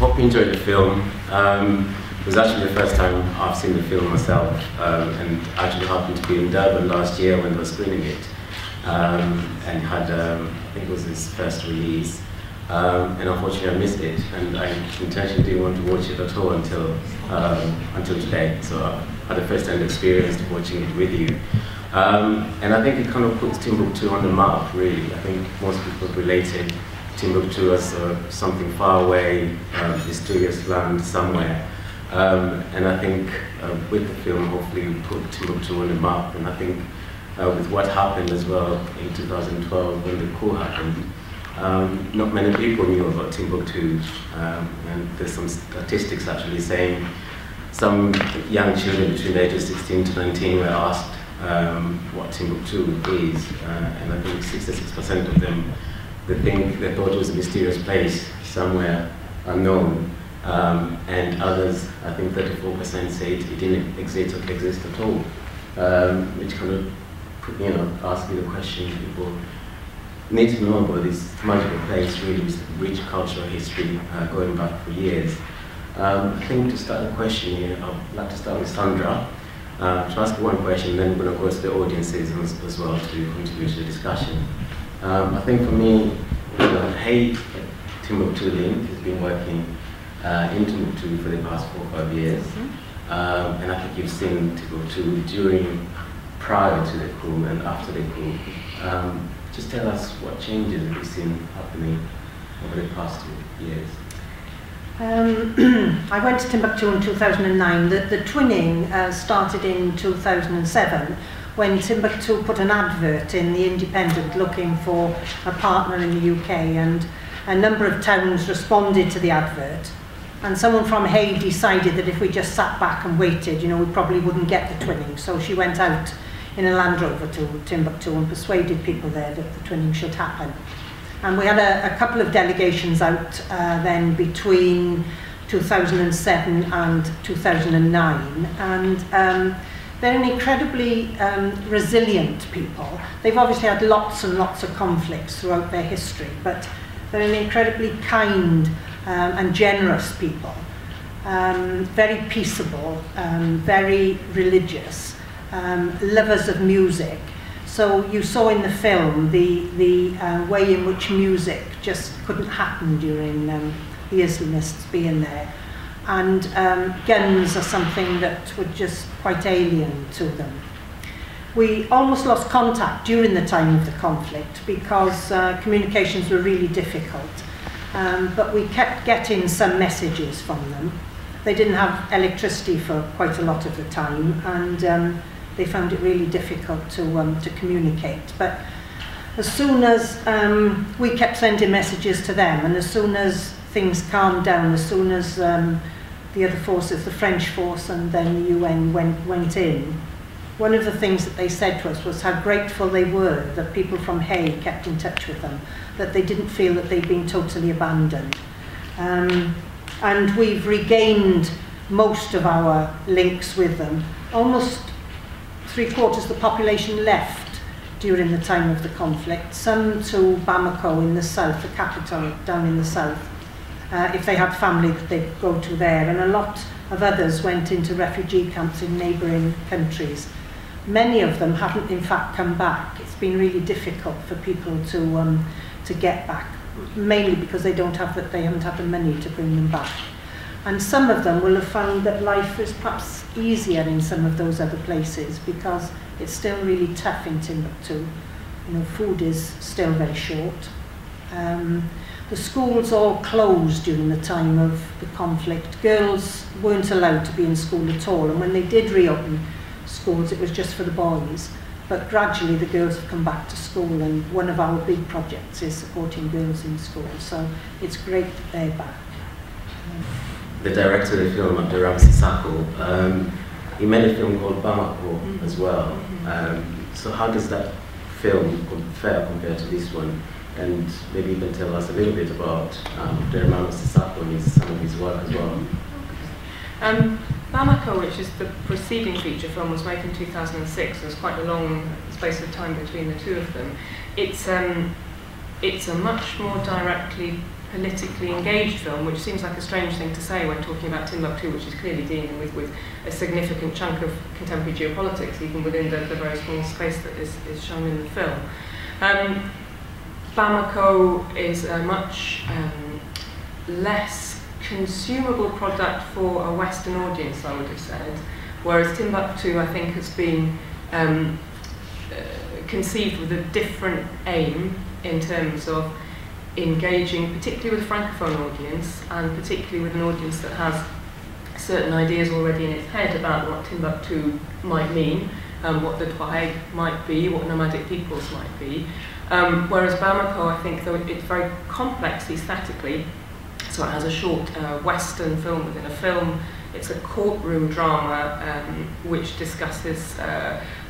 hope you enjoyed the film. It was actually the first time I've seen the film myself, and actually happened to be in Durban last year when they were screening it, and had, I think it was his first release, and unfortunately I missed it, and I intentionally didn't want to watch it at all until today. So I had a first-hand experience of watching it with you. And I think it kind of puts Timbuktu on the map, really. I think most people related Timbuktu as something far away, mysterious land somewhere. And I think with the film, hopefully we put Timbuktu on the map. And I think with what happened as well in 2012 when the coup happened, not many people knew about Timbuktu. And there's some statistics actually saying some young children between the ages 16 to 19 were asked what Timbuktu is, and I think 66% of them, they thought it was a mysterious place somewhere unknown, and others, I think 34% said it didn't exist at all, which kind of, ask me the question people need to know about this magical place, really with rich cultural history going back for years. I think to start the question here, I'd like to start with Sandra. To ask one question, and then we're going to go to the audiences as well to contribute to the discussion. I think for me, Hay-Timbuktu link has been working in Timbuktu for the past 4 or 5 years, and I think you've seen Timbuktu prior to the coup and after the coup. Just tell us what changes have you seen happening over the past 2 years. I went to Timbuktu in 2009. The twinning started in 2007 when Timbuktu put an advert in the Independent looking for a partner in the UK, and a number of towns responded to the advert, and someone from Hay decided that if we just sat back and waited, we probably wouldn't get the twinning. So she went out in a Land Rover to Timbuktu and persuaded people there that the twinning should happen. And we had a couple of delegations out then between 2007 and 2009, and they're an incredibly resilient people. They've obviously had lots and lots of conflicts throughout their history, but they're an incredibly kind and generous people, very peaceable, very religious, lovers of music. So you saw in the film the way in which music just couldn't happen during the Islamists being there. And guns are something that were just quite alien to them. We almost lost contact during the time of the conflict because communications were really difficult. But we kept getting some messages from them. They didn't have electricity for quite a lot of the time, and they found it really difficult to communicate. But as soon as we kept sending messages to them, and as soon as things calmed down, as soon as the other forces, the French force and then the UN went in, one of the things that they said to us was how grateful they were that people from Hay kept in touch with them, that they didn't feel that they'd been totally abandoned. And we've regained most of our links with them. Almost 3/4 of the population left during the time of the conflict, some to Bamako in the south, the capital down in the south, if they had family that they'd go to there, and a lot of others went into refugee camps in neighbouring countries. Many of them haven't in fact come back. It's been really difficult for people to get back, mainly because they haven't had the money to bring them back. And some of them will have found that life is perhaps easier in some of those other places because it's still really tough in Timbuktu. Food is still very short. The schools all closed during the time of the conflict. Girls weren't allowed to be in school at all, and when they did reopen schools, it was just for the boys. But gradually the girls have come back to school, and one of our big projects is supporting girls in school. So it's great that they're back. The director of the film, Abdurrahman Sissako, he made a film called Bamako as well. So how does that film compare compared to this one? And maybe you can tell us a little bit about Abdurrahman Sissako and some of his work as well. Bamako, which is the preceding feature film, was made in 2006. There's quite a long space of time between the two of them. It's a much more directly politically engaged film, which seems like a strange thing to say when talking about Timbuktu, which is clearly dealing with a significant chunk of contemporary geopolitics, even within the very small space that is shown in the film. Bamako is a much less consumable product for a Western audience, I would have said, whereas Timbuktu, I think, has been conceived with a different aim in terms of engaging particularly with a Francophone audience, and particularly with an audience that has certain ideas already in its head about what Timbuktu might mean, what the Tuareg might be, what nomadic peoples might be. Whereas Bamako, I think, though it's very complex aesthetically, so it has a short Western film within a film. It's a courtroom drama which discusses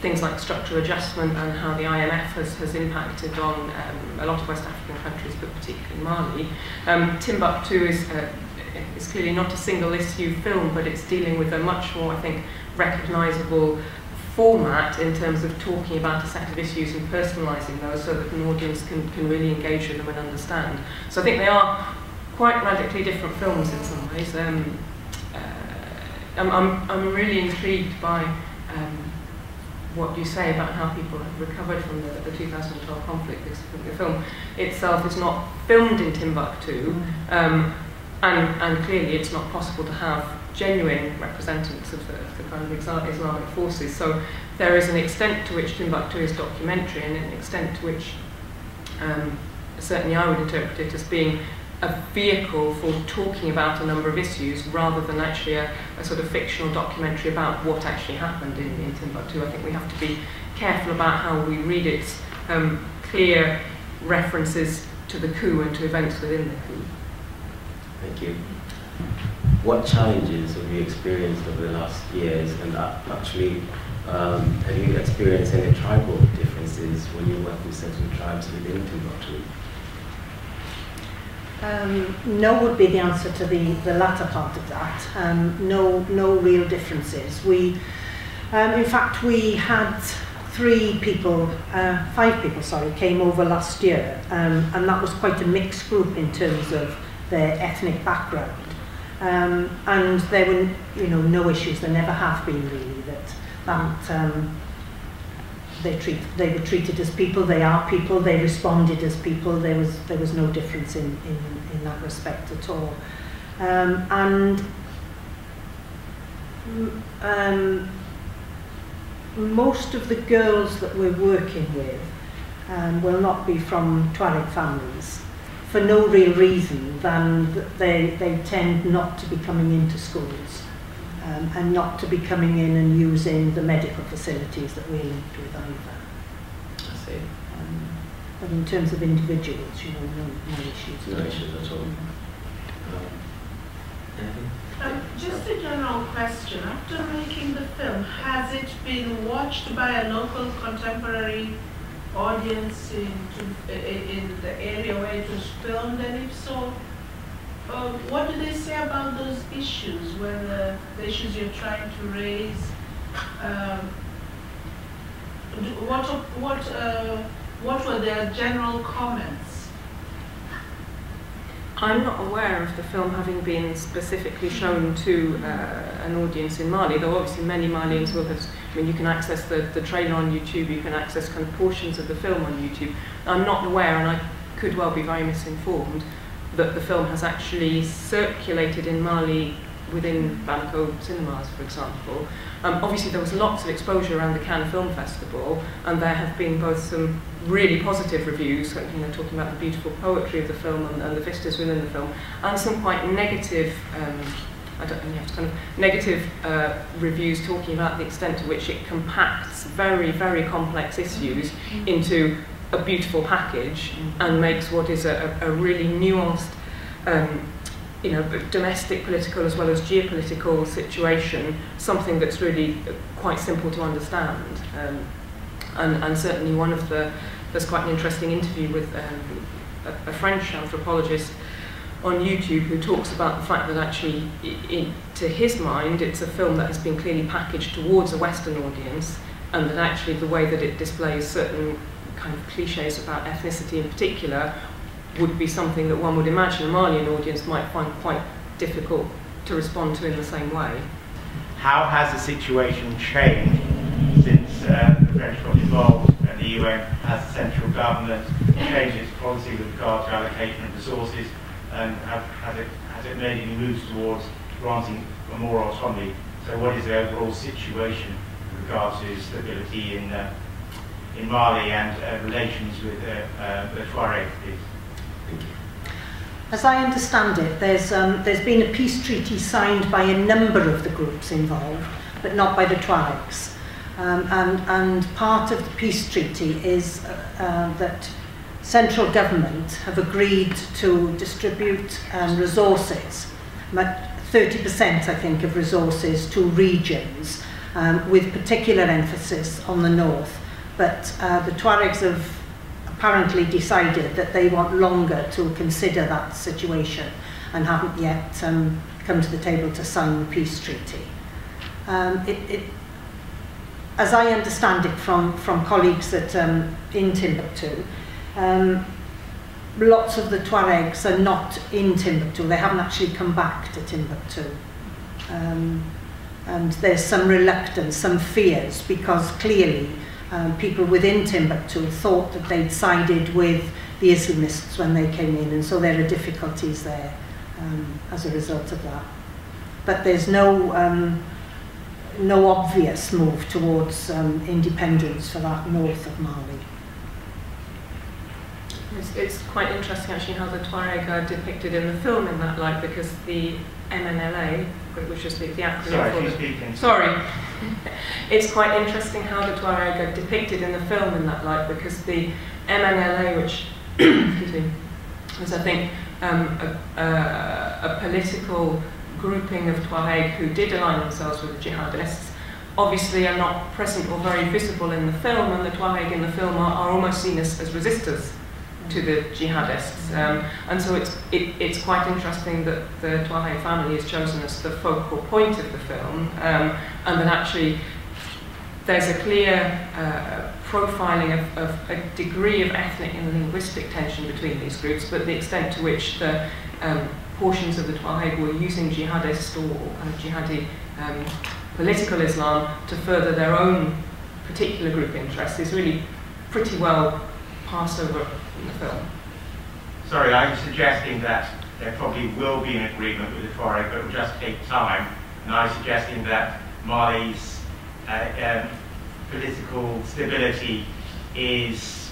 things like structural adjustment and how the IMF has impacted on a lot of West African countries, but particularly Mali. Timbuktu is clearly not a single issue film, but it's dealing with a much more, I think, recognisable format in terms of talking about a set of issues and personalising those so that an audience can really engage with them and understand. So I think they are quite radically different films in some ways. I'm really intrigued by what you say about how people have recovered from the 2012 conflict. The film itself is not filmed in Timbuktu, and clearly it's not possible to have genuine representatives of the kind of Islamic forces. So there is an extent to which Timbuktu is documentary, and an extent to which certainly I would interpret it as being a vehicle for talking about a number of issues rather than actually a sort of fictional documentary about what actually happened in Timbuktu. I think we have to be careful about how we read its clear references to the coup and to events within the coup. Thank you. What challenges have you experienced over the last years, and actually have you experienced any tribal differences when you work with certain tribes within Timbuktu? No would be the answer to the latter part of that. No real differences. We, in fact, we had 5 people, came over last year, and that was quite a mixed group in terms of their ethnic background. And there were, no issues. There never have been really they were treated as people. They are people. They responded as people. There was no difference in that respect at all. Most of the girls that we're working with will not be from Tuareg families, for no real reason than that they tend not to be coming into schools and not to be coming in and using the medical facilities that we're linked with either. I see. But in terms of individuals, no issues. No issues at all. Just a general question. After making the film, has it been watched by a local contemporary audience in the area where it was filmed? And if so, what do they say about those issues, whether the issues you're trying to raise? What were their general comments? I'm not aware of the film having been specifically shown to an audience in Mali, though obviously many Malians will have. I mean, you can access the trailer on YouTube, you can access kind of portions of the film on YouTube. I'm not aware, and I could well be very misinformed, that the film has actually circulated in Mali within Bamako cinemas, for example. Obviously there was lots of exposure around the Cannes Film Festival, and there have been both some really positive reviews, talking about the beautiful poetry of the film and the vistas within the film, and some quite negative, negative reviews talking about the extent to which it compacts very, very complex issues into a beautiful package and makes what is a really nuanced domestic political as well as geopolitical situation something that's really quite simple to understand. And certainly there's quite an interesting interview with a French anthropologist on YouTube who talks about the fact that actually, to his mind, it's a film that has been clearly packaged towards a Western audience, and that actually the way that it displays certain kind of cliches about ethnicity in particular would be something that one would imagine a Malian audience might find quite difficult to respond to in the same way. How has the situation changed since the French got involved and the UN, as the central government, changed its policy with regard to allocation of resources, and has it made any moves towards granting more autonomy? So what is the overall situation with regard to stability in Mali and relations with the Tuaregs, please? Thank you. As I understand it, there's been a peace treaty signed by a number of the groups involved, but not by the Tuaregs. And part of the peace treaty is that central government have agreed to distribute resources, 30% I think of resources to regions, with particular emphasis on the north. But the Tuaregs have apparently decided that they want longer to consider that situation and haven't yet come to the table to sign the peace treaty. As I understand it from colleagues that in Timbuktu, lots of the Tuaregs are not in Timbuktu. They haven't actually come back to Timbuktu. And there's some reluctance, some fears, because clearly people within Timbuktu thought that they'd sided with the Islamists when they came in, and so there are difficulties there as a result of that. But there's no obvious move towards independence for that north of Mali. It's quite interesting actually how the Tuareg are depicted in the film in that light, because the MNLA, which is the acronym Sorry. It's quite interesting how the Tuareg are depicted in the film in that light, because the MNLA, which excuse me, was I think a political grouping of Tuareg who did align themselves with the jihadists, obviously are not present or very visible in the film, and the Tuareg in the film are almost seen as resistors to the jihadists, and so it's quite interesting that the Tuareg family is chosen as the focal point of the film, and that actually there's a clear profiling of a degree of ethnic and linguistic tension between these groups, but the extent to which the portions of the Tuareg were using jihadist or jihadi political Islam to further their own particular group interests is really pretty well passed over in the film. Sorry, I'm suggesting that there probably will be an agreement with the Tuareg, but it will just take time. And I'm suggesting that Mali's political stability is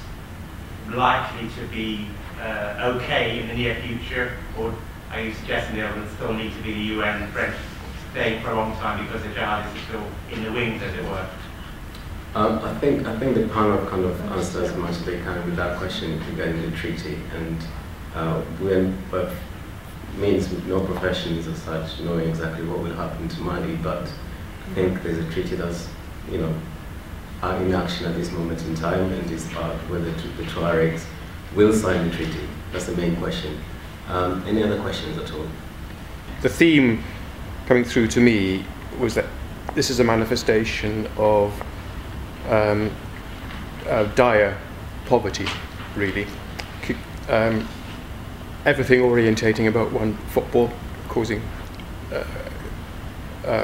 likely to be okay in the near future, or are you suggesting there will still need to be the UN and French staying for a long time because the jihadists are still in the wings, as it were? I think the panel kind of answers much as they can with that question regarding the treaty, and but means no professions as such knowing exactly what will happen to Mali, but I think there's a treaty that's in action at this moment in time, and is about whether the Tuaregs will sign the treaty. That's the main question. Any other questions at all? The theme coming through to me was that this is a manifestation of dire poverty, really. Everything orientating about one football, causing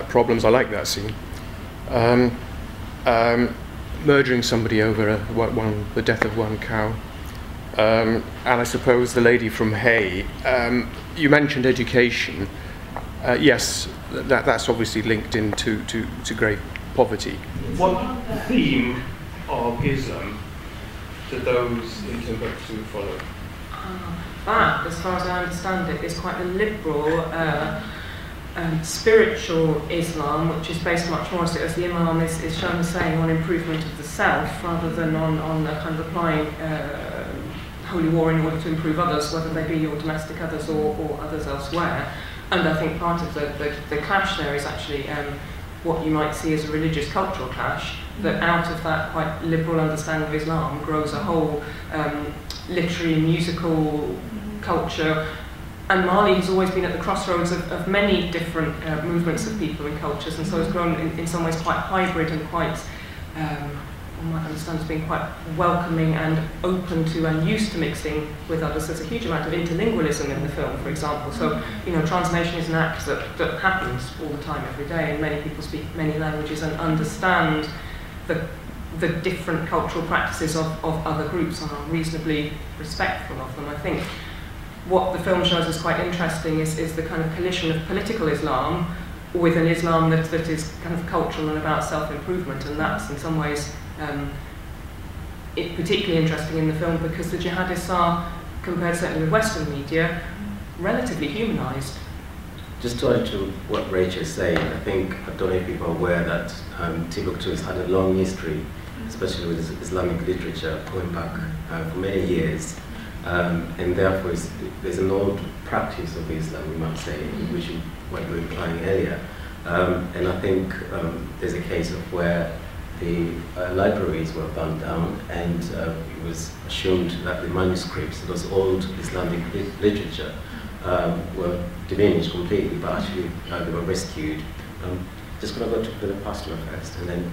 problems. I like that scene. Murdering somebody over the death of one cow. And I suppose the lady from Hay, you mentioned education. Yes, that's obviously linked into to great poverty. What theme of Islam do those in Timbuktu follow? That, as far as I understand it, is quite a liberal, spiritual Islam, which is based much more, as the Imam is shown as saying, on improvement of the self, rather than on kind of applying holy war in order to improve others, whether they be your domestic others or others elsewhere. And I think part of the clash there is actually what you might see as a religious cultural clash, that out of that quite liberal understanding of Islam grows a whole literary, musical culture. And Mali has always been at the crossroads of many different movements of people and cultures, and so has grown in some ways quite hybrid and quite one might understand as being quite welcoming and open to and used to mixing with others. There's a huge amount of interlingualism in the film, for example. So, translation is an act that happens all the time, every day, and many people speak many languages and understand the different cultural practices of other groups and are reasonably respectful of them. I think what the film shows is quite interesting is the kind of collision of political Islam with an Islam that is kind of cultural and about self-improvement, and that's in some ways particularly interesting in the film because the jihadists are, compared certainly with Western media, relatively humanised. Just to add to what Rachel is saying, I don't know if people are aware that Timbuktu has had a long history, especially with Islamic literature going back for many years, and therefore there's an old practice of Islam, we might say, which is what you were implying earlier. And I think there's a case of where the libraries were burned down, and it was assumed that the manuscripts, those old Islamic literature, were diminished completely, but actually they were rescued. Just going to go to the pastor first, and then.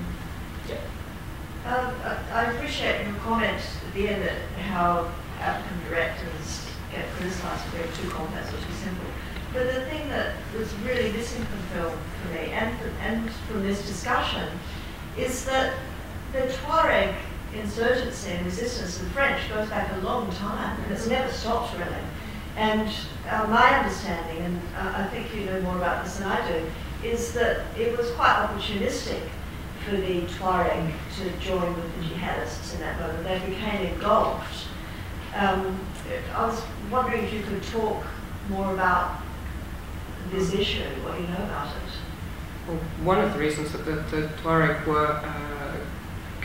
I appreciate your comment at the end that how African directors get criticised for being too complex or too simple. But the thing that was really missing from the film for me, and from this discussion, is that the Tuareg insurgency and resistance to the French goes back a long time, and it's never stopped really. And my understanding, and I think you know more about this than I do, is that it was quite opportunistic for the Tuareg to join with the jihadists in that moment. They became engulfed. I was wondering if you could talk more about this issue, what you know about it. Well, one of the reasons that the Tuareg were,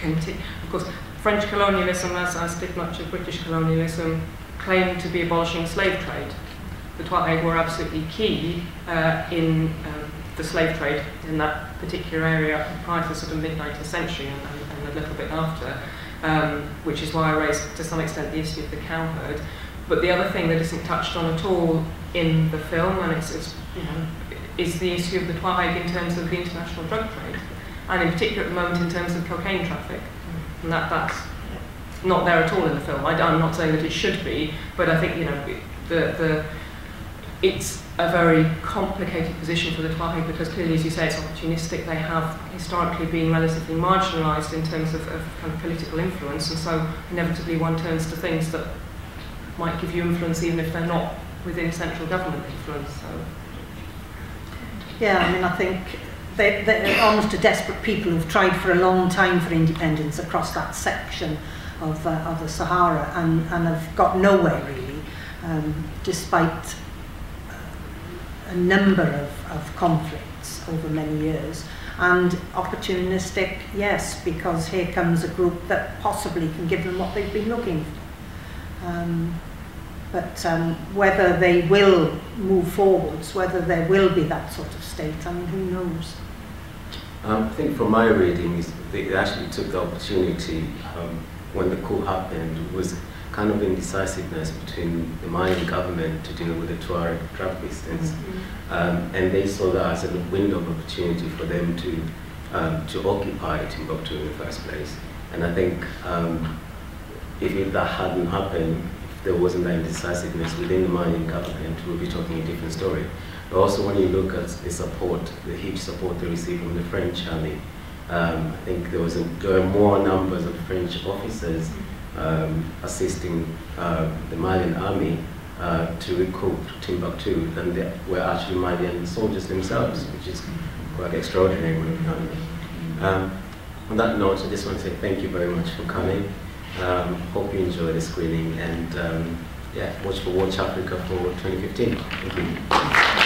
of course, French colonialism, as did much of British colonialism, claimed to be abolishing slave trade. The Tuareg were absolutely key in the slave trade in that particular area prior to the sort of mid-19th century and a little bit after, which is why I raised to some extent the issue of the cowherd. But the other thing that isn't touched on at all in the film, and is the issue of the Tuareg in terms of the international drug trade, and in particular at the moment in terms of cocaine traffic. And that's not there at all in the film. I'm not saying that it should be, but I think it's a very complicated position for the Tuareg because clearly, as you say, it's opportunistic. They have historically been relatively marginalised in terms of kind of political influence, and so inevitably one turns to things that might give you influence even if they're not within central government influence. So. Yeah, I mean, I think they're almost a desperate people who've tried for a long time for independence across that section of the Sahara and have got nowhere really, despite a number of conflicts over many years. And opportunistic, yes, because here comes a group that possibly can give them what they've been looking for. But whether they will move forwards, whether there will be that sort of state, I mean, who knows? I think from my reading, they actually took the opportunity when the coup happened, was kind of indecisiveness between the Malian government to deal with the Tuareg drug business. And they saw that as a window of opportunity for them to occupy Timbuktu in the first place. And I think if that hadn't happened, if there wasn't that indecisiveness within the Malian government, we'll be talking a different story. But also when you look at the support, the huge support they received from the French army, I think there were more numbers of French officers assisting the Malian army to recoup Timbuktu than there were actually Malian soldiers themselves, which is quite extraordinary. On that note, I just want to say thank you very much for coming. Hope you enjoy the screening, and watch for Watch Africa for 2015. Thank you.